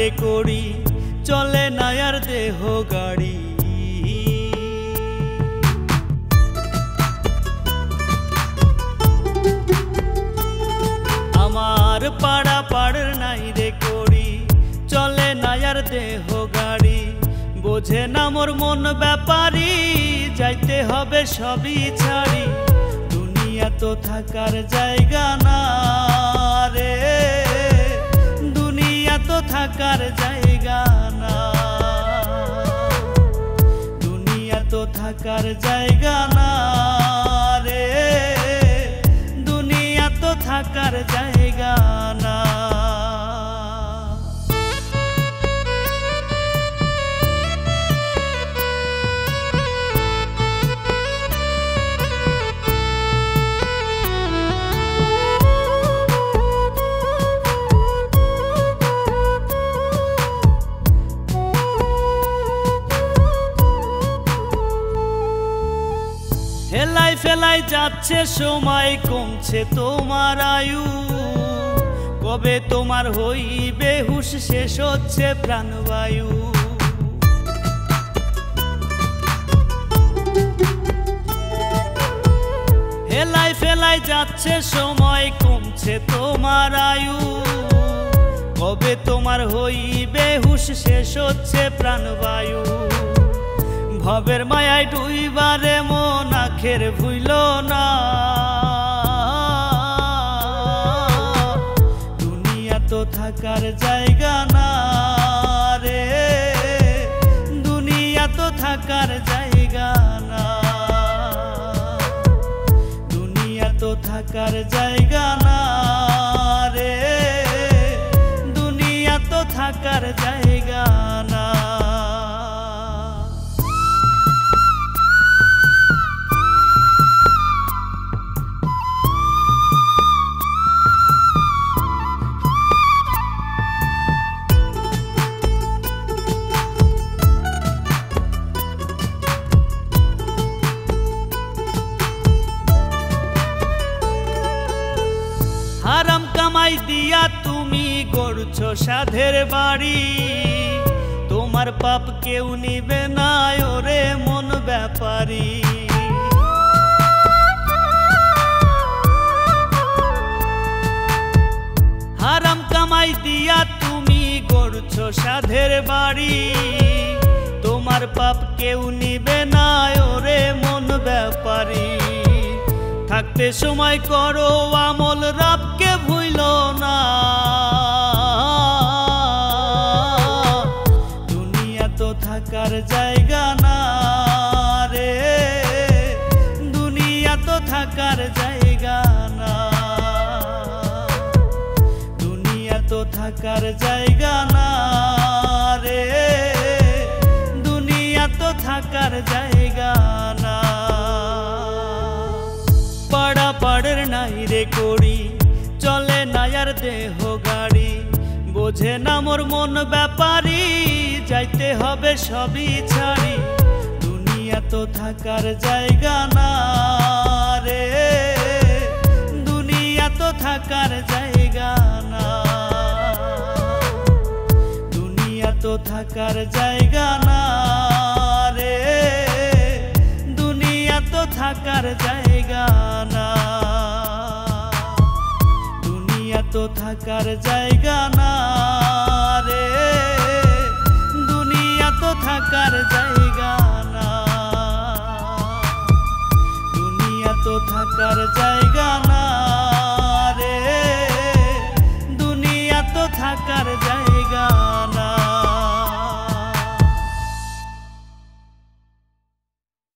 রে করি চলে না আর দেহ গাড়ি। আমার পাড়া পাড়ের নাই রে করি চলে না আর দেহ গাড়ি। বোঝে না মোর মন ব্যাপারী যাইতে হবে সবই ছাড়ি। দুনিয়া তো থাকার জায়গা না রে, দুনিয়া তো থাকার জায়গা না, দুনিয়া তো থাকার জায়গা না রে, দুনিয়া তো থাকার জায়গা না। হেলাই ফেলাই যাচ্ছে সময় কমছে তোমার আয়ু, কবে তোমার হইবে হুঁশ শেষ হচ্ছে প্রাণবায়ু। হেলাই ফেলাই যাচ্ছে সময় কমছে তোমার আয়ু, কবে তোমার হইবে হুঁশ শেষ হচ্ছে প্রাণবায়ু। ভবের মায়ায় ডুইবারে মন আখের ভুইল না, দুনিয়া তো থাকার জায়গা না রে, দুনিয়া তো থাকার জায়গা না, দুনিয়া তো থাকার জায়গা না রে, দুনিয়া তো থাকার জায়গা না। হারাম কামাই দিয়া তুমি গড়ছো সাধের বাড়ি, তোমার পাপ কেউ নিবে না ওরে মন ব্যাপারী। হারাম কামাই দিয়া তুমি গড়ছো সাধের বাড়ি, তোমার পাপ কেউ নিবে না ওরে মন ব্যাপারী। থাকতে সময় করো আমল রাবকে ভুইল না, দুনিয়া তো থাকার জায়গা না রে, দুনিয়া তো থাকার জায়গা না, দুনিয়া তো থাকার জায়গা না রে, দুনিয়া তো থাকার জায়গা না। পাড়া পাড়ের নাই রে করি চলে না আর দেহ গাড়ি। বোঝে না মোর মন ব্যাপারী যাইতে হবে সবই ছাড়ি। দুনিয়া তো থাকার জায়গা না রে, দুনিয়া তো থাকার জায়গা না, দুনিয়া তো থাকার জায়গা না রে, দুনিয়া তো থাকার জায়গা না, দুনিয়া তো থাকার জায়গা না রে, দুনিয়া তো থাকার জায়গা না, দুনিয়া তো থাকার জায়গা না রে, দুনিয়া তো থাকার জায়গা।